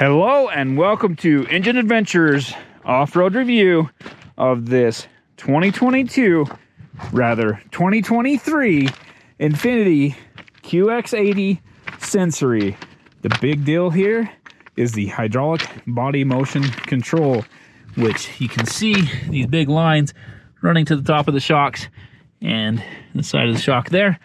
Hello and welcome to Engine Adventures off-road review of this 2023 Infiniti QX80 Sensory. The big deal here is the hydraulic body motion control, which you can see these big lines running to the top of the shocks and the side of the shock there.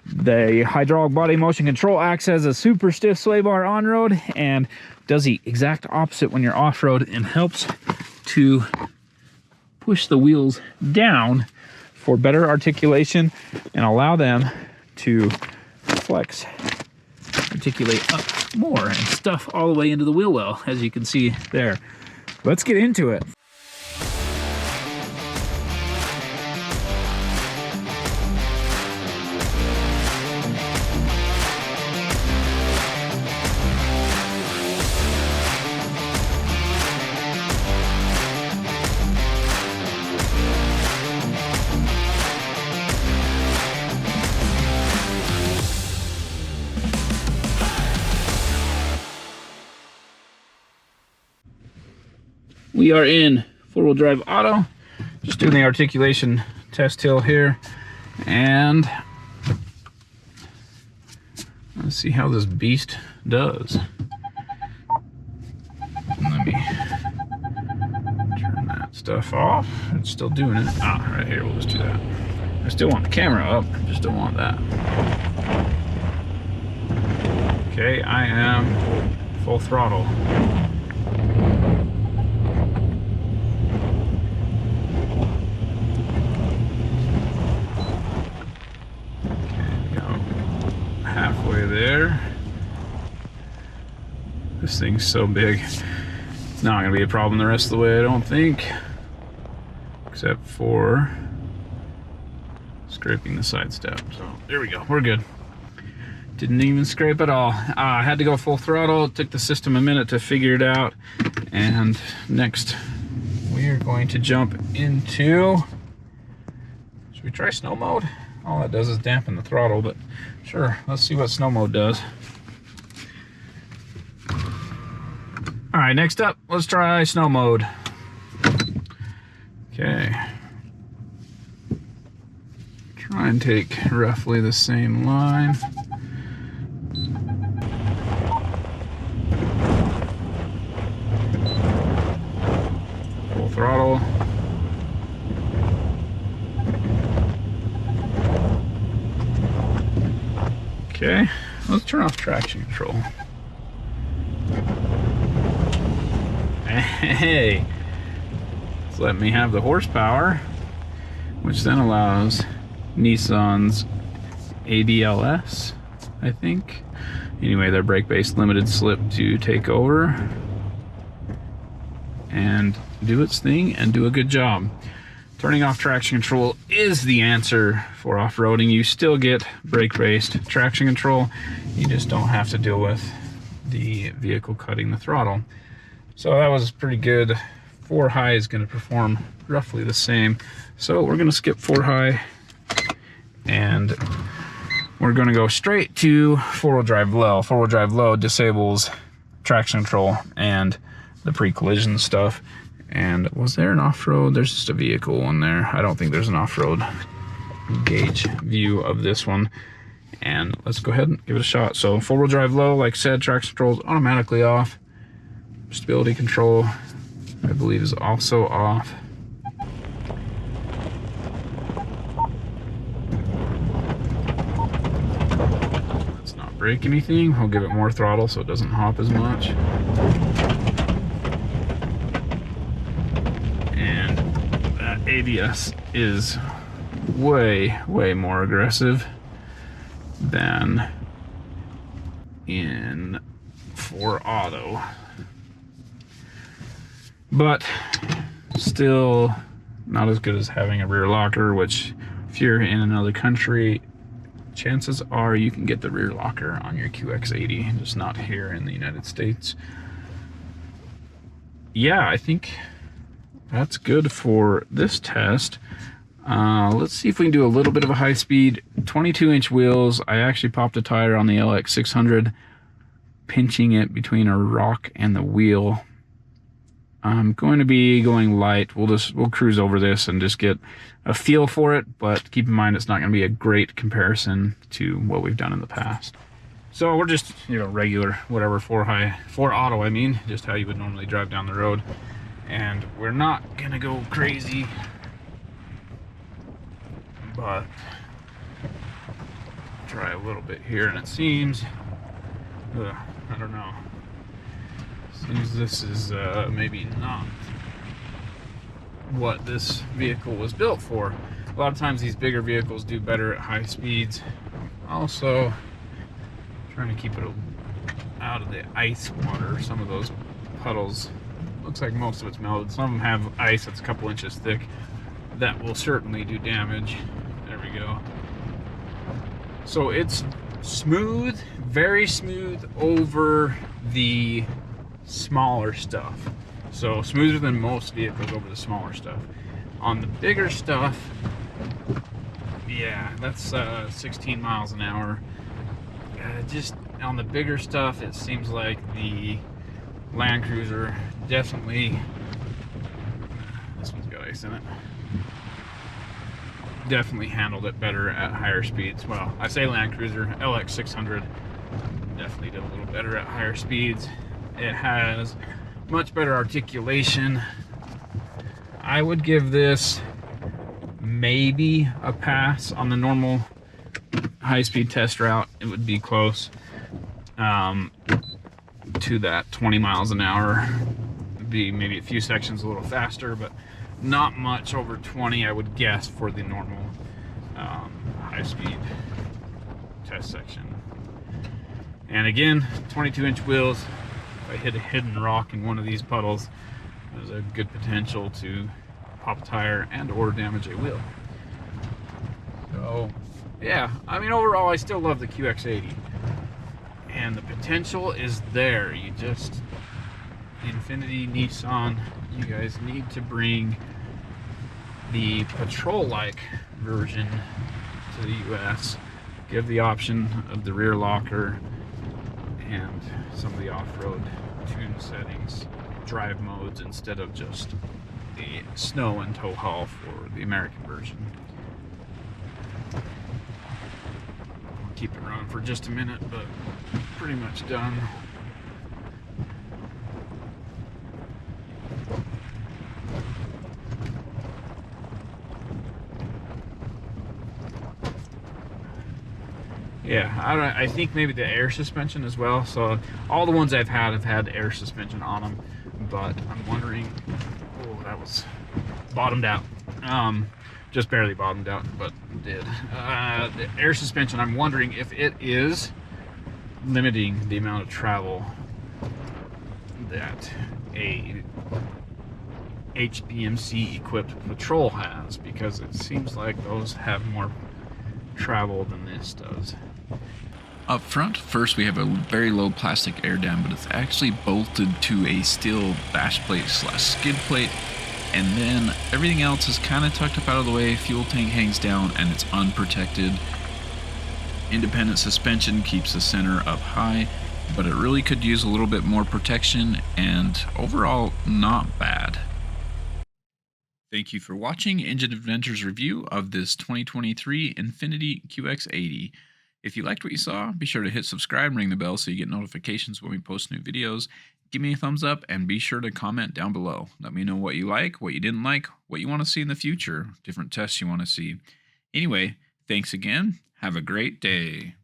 The hydraulic body motion control acts as a super stiff sway bar on road and does the exact opposite when you're off-road and helps to push the wheels down for better articulation and allow them to flex, articulate up more and stuff all the way into the wheel well, as you can see there. Let's get into it. We are in four-wheel drive auto, just doing the articulation test hill here, and let's see how this beast does. Let me turn that stuff off. It's still doing it. Ah, right here, we'll just do that. I still want the camera up, just don't want that. Okay, I am full throttle. Halfway there. This thing's so big, it's not gonna be a problem the rest of the way, I don't think, except for scraping the side step. So there we go, we're good. Didn't even scrape at all. I had to go full throttle. It took the system a minute to figure it out. And next we are going to jump into, should we try snow mode? All that does is dampen the throttle, but sure, let's see what snow mode does. All right, next up, let's try snow mode. Okay. Try and take roughly the same line. Full throttle. Okay, let's turn off traction control. Hey, it's letting me have the horsepower, which then allows Nissan's ADLS, I think. Anyway, their brake-based limited slip to take over and do its thing and do a good job. Turning off traction control is the answer for off-roading. You still get brake-based traction control. You just don't have to deal with the vehicle cutting the throttle. So that was pretty good. 4 high is going to perform roughly the same. So we're going to skip 4 high and we're going to go straight to 4-wheel drive low. 4-wheel drive low disables traction control and the pre-collision stuff. And was there an off-road? There's just a vehicle in there. I don't think there's an off-road gauge view of this one. And let's go ahead and give it a shot. So 4-wheel drive low, like I said, traction control is automatically off. Stability control, I believe, is also off. Let's not break anything. I'll give it more throttle so it doesn't hop as much. ABS is way more aggressive than in 4 auto, but still not as good as having a rear locker, which if you're in another country, chances are you can get the rear locker on your QX80, just not here in the United States. Yeah, I think that's good for this test. Let's see if we can do a little bit of a high speed. 22-inch wheels. I actually popped a tire on the LX600 pinching it between a rock and the wheel. I'm going to be going light. We'll cruise over this and just get a feel for it, but keep in mind it's not going to be a great comparison to what we've done in the past. So we're just, you know, regular, whatever, 4 auto, I mean, just how you would normally drive down the road. And we're not gonna go crazy, but try a little bit here, and it seems, I don't know, seems this is maybe not what this vehicle was built for. A lot of times these bigger vehicles do better at high speeds. Also, trying to keep it out of the ice water. Some of those puddles, looks like most of it's melted. Some of them have ice that's a couple inches thick. That will certainly do damage. There we go. So it's smooth, very smooth over the smaller stuff. So smoother than most vehicles over the smaller stuff. On the bigger stuff, yeah, that's 16 miles an hour. Just on the bigger stuff, it seems like the Land Cruiser definitely, this one's got ice in it, definitely handled it better at higher speeds. Well, I say Land Cruiser, LX600 definitely did a little better at higher speeds. It has much better articulation. I would give this maybe a pass on the normal high-speed test route. It would be close to that 20 miles an hour. It'd be maybe a few sections a little faster, but not much over 20, I would guess, for the normal high-speed test section. And again, 22-inch wheels. If I hit a hidden rock in one of these puddles, there's a good potential to pop a tire and or damage a wheel. So yeah, I mean, overall I still love the QX80, and the potential is there. You just, Infiniti, Nissan, you guys need to bring the patrol-like version to the US. Give the option of the rear locker and some of the off-road tune settings, drive modes, instead of just the snow and tow haul for the American version. I'll keep it running for just a minute, but pretty much done. Yeah, I think maybe the air suspension as well. So all the ones I've had air suspension on them, but I'm wondering, oh, that was bottomed out. Just barely bottomed out, but did. The air suspension, I'm wondering if it is limiting the amount of travel that a HPMC equipped patrol has, because it seems like those have more travel than this does. Up front, first we have a very low plastic air dam, but it's actually bolted to a steel bash plate / skid plate, and then everything else is kind of tucked up out of the way. Fuel tank hangs down and it's unprotected. Independent suspension keeps the center up high, but it really could use a little bit more protection, and overall not bad. Thank you for watching Engine Adventures review of this 2023 Infiniti QX80. If you liked what you saw, be sure to hit subscribe and ring the bell so you get notifications when we post new videos. Give me a thumbs up and be sure to comment down below. Let me know what you like, what you didn't like, what you want to see in the future, different tests you want to see. Anyway, thanks again. Have a great day.